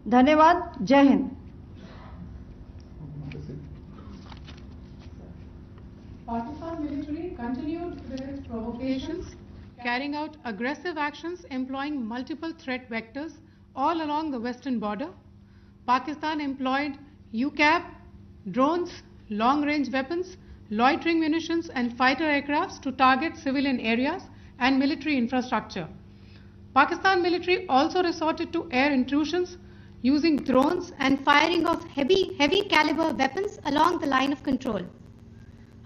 धन्यवाद। जय Hind. Pakistan military continued with its provocations, carrying out aggressive actions employing multiple threat vectors all along the western border. Pakistan employed UCAV, drones, long-range weapons, loitering munitions and fighter aircrafts to target civilian areas and military infrastructure. Pakistan military also resorted to air intrusions using drones and firing of heavy caliber weapons along the line of control.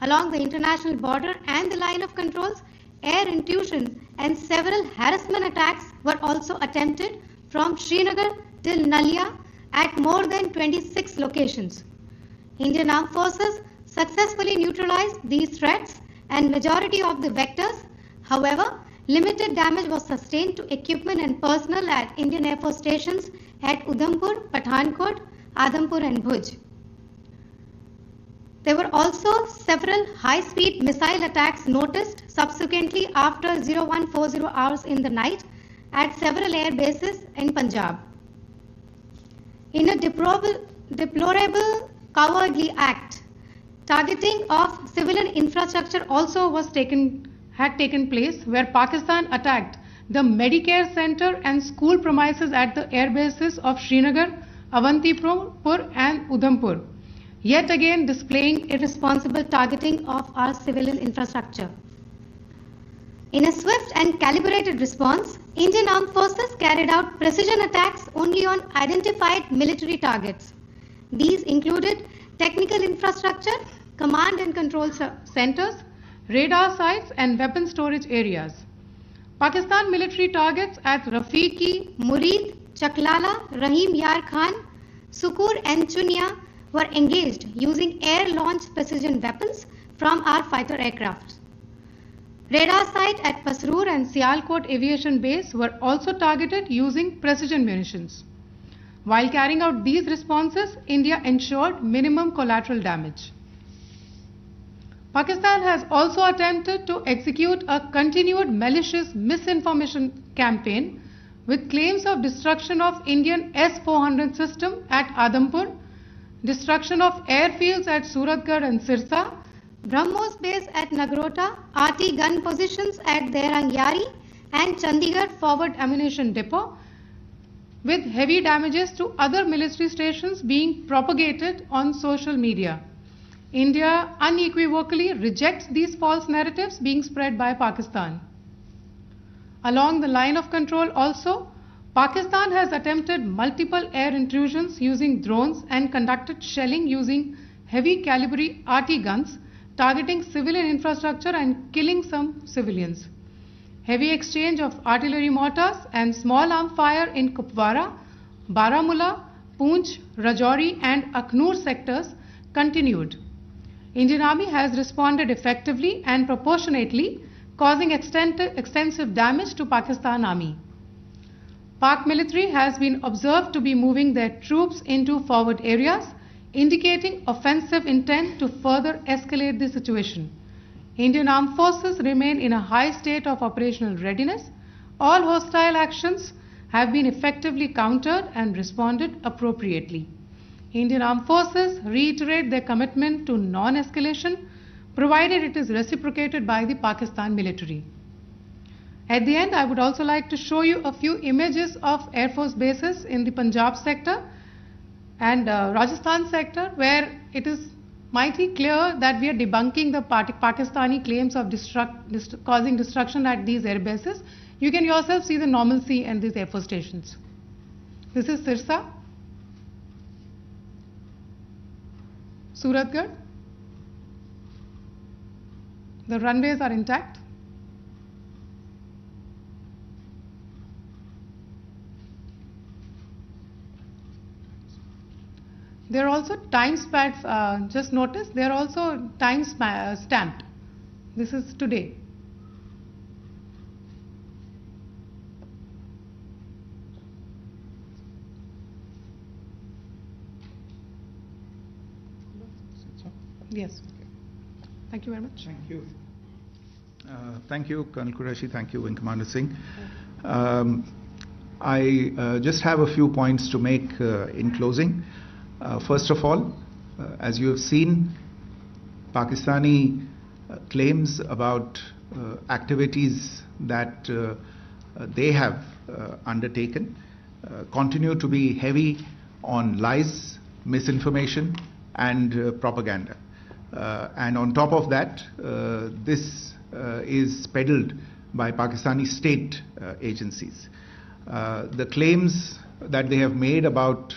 Along the international border and the line of controls, air intrusions and several harassment attacks were also attempted from Srinagar till Nalia at more than 26 locations. Indian Armed Forces successfully neutralized these threats and majority of the vectors. However, limited damage was sustained to equipment and personnel at Indian Air Force stations at Udhampur, Pathankot, Adhampur and Bhuj. There were also several high-speed missile attacks noticed subsequently after 0140 hours in the night at several air bases in Punjab. In a deplorable cowardly act, targeting of civilian infrastructure also had taken place, where Pakistan attacked the Medicare center and school premises at the air bases of Srinagar, Avantipur and Udhampur, yet again displaying irresponsible targeting of our civilian infrastructure. In a swift and calibrated response, Indian Armed Forces carried out precision attacks only on identified military targets. These included technical infrastructure, command and control centers, radar sites and weapon storage areas. Pakistan military targets at Rafiqi, Murid, Chaklala, Rahim Yar Khan, Sukur and Chunia were engaged using air-launched precision weapons from our fighter aircraft. Radar site at Pasroor and Sialkot Aviation Base were also targeted using precision munitions. While carrying out these responses, India ensured minimum collateral damage. Pakistan has also attempted to execute a continued malicious misinformation campaign with claims of destruction of Indian S-400 system at Adhampur, destruction of airfields at Suratgarh and Sirsa, BrahMos base at Nagrota, RT gun positions at Derangyari and Chandigarh forward ammunition depot, with heavy damages to other military stations being propagated on social media. India unequivocally rejects these false narratives being spread by Pakistan. Along the line of control also, Pakistan has attempted multiple air intrusions using drones and conducted shelling using heavy caliber RT guns, targeting civilian infrastructure and killing some civilians. Heavy exchange of artillery mortars and small arm fire in Kupwara, Baramulla, Poonch, Rajouri and Akhnur sectors continued. Indian Army has responded effectively and proportionately, causing extensive damage to Pakistan Army. Pak military has been observed to be moving their troops into forward areas, indicating offensive intent to further escalate the situation. Indian Armed Forces remain in a high state of operational readiness. All hostile actions have been effectively countered and responded appropriately. Indian Armed Forces reiterate their commitment to non-escalation, provided it is reciprocated by the Pakistan military. At the end, I would also like to show you a few images of Air Force bases in the Punjab sector and Rajasthan sector, where it is mighty clear that we are debunking the Pakistani claims of causing destruction at these air bases. You can yourself see the normalcy in these Air Force stations. This is Sirsa, Suratgarh. The runways are intact. There are also time stamps, just notice, they are also time stamped. This is today. Yes. Thank you very much. Thank you. Thank you, Colonel Qureshi. Thank you, Wing Commander Singh. I just have a few points to make in closing. First of all, as you have seen, Pakistani claims about activities that they have undertaken continue to be heavy on lies, misinformation, and propaganda. And on top of that, this is peddled by Pakistani state agencies. The claims that they have made about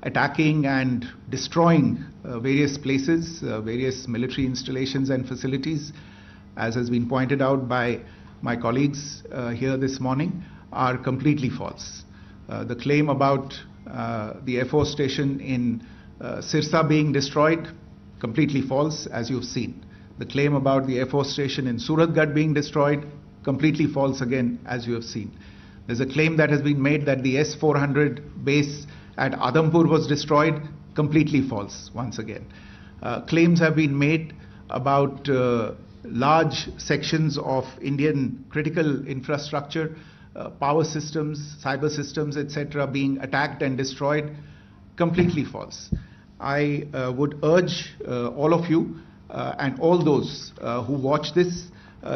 attacking and destroying various places, various military installations and facilities, as has been pointed out by my colleagues here this morning, are completely false. The claim about the Air Force station in Sirsa being destroyed, completely false, as you've seen. The claim about the Air Force station in Suratgarh being destroyed, completely false again, as you have seen. There's a claim that has been made that the S-400 base at Adampur was destroyed, completely false once again. Claims have been made about large sections of Indian critical infrastructure, power systems, cyber systems, etc. being attacked and destroyed, completely false. I would urge all of you and all those who watch this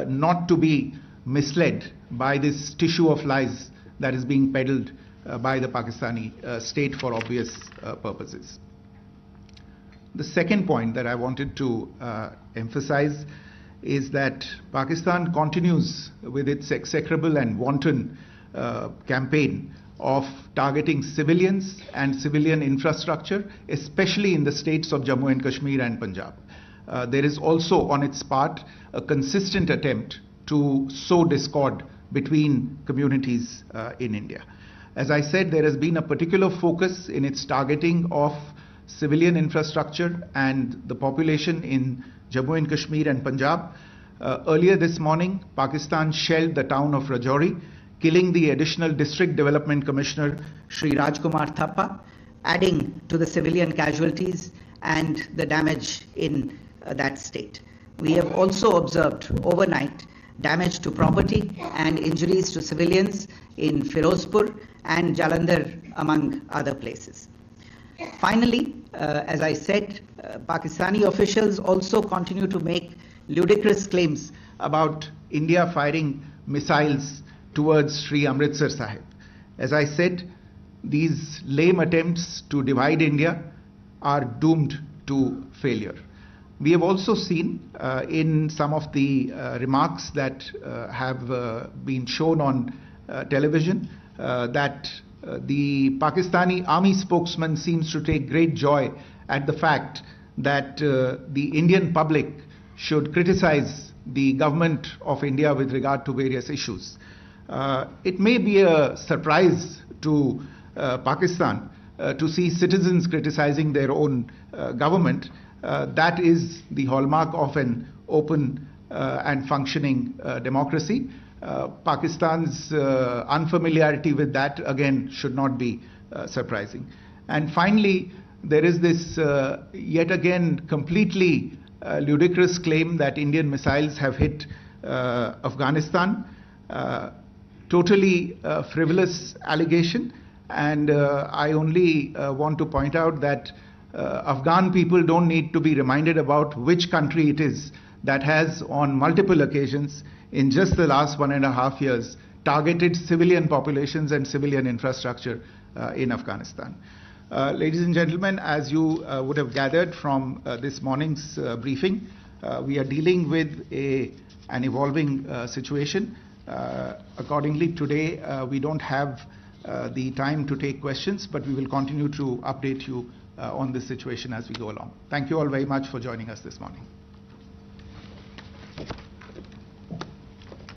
not to be misled by this tissue of lies that is being peddled by the Pakistani state for obvious purposes. The second point that I wanted to emphasize is that Pakistan continues with its execrable and wanton campaign of targeting civilians and civilian infrastructure, especially in the states of Jammu and Kashmir and Punjab. There is also on its part a consistent attempt to sow discord between communities in India. As I said, there has been a particular focus in its targeting of civilian infrastructure and the population in Jammu and Kashmir and Punjab. Earlier this morning, Pakistan shelled the town of Rajouri, killing the additional District Development Commissioner, Shri Rajkumar Thappa, adding to the civilian casualties and the damage in that state. We have also observed overnight damage to property and injuries to civilians in Firozpur and Jalandhar, among other places. Finally, as I said, Pakistani officials also continue to make ludicrous claims about India firing missiles towards Sri Amritsar Sahib. As I said, these lame attempts to divide India are doomed to failure. We have also seen in some of the remarks that have been shown on television that the Pakistani army spokesman seems to take great joy at the fact that the Indian public should criticize the government of India with regard to various issues. It may be a surprise to Pakistan to see citizens criticizing their own government. That is the hallmark of an open and functioning democracy. Pakistan's unfamiliarity with that, again, should not be surprising. And finally, there is this yet again completely ludicrous claim that Indian missiles have hit Afghanistan. Totally frivolous allegation, and I only want to point out that Afghan people don't need to be reminded about which country it is that has on multiple occasions in just the last 1.5 years targeted civilian populations and civilian infrastructure in Afghanistan. Ladies and gentlemen, as you would have gathered from this morning's briefing, we are dealing with an evolving situation. Accordingly, today we don't have the time to take questions, but we will continue to update you on this situation as we go along. Thank you all very much for joining us this morning.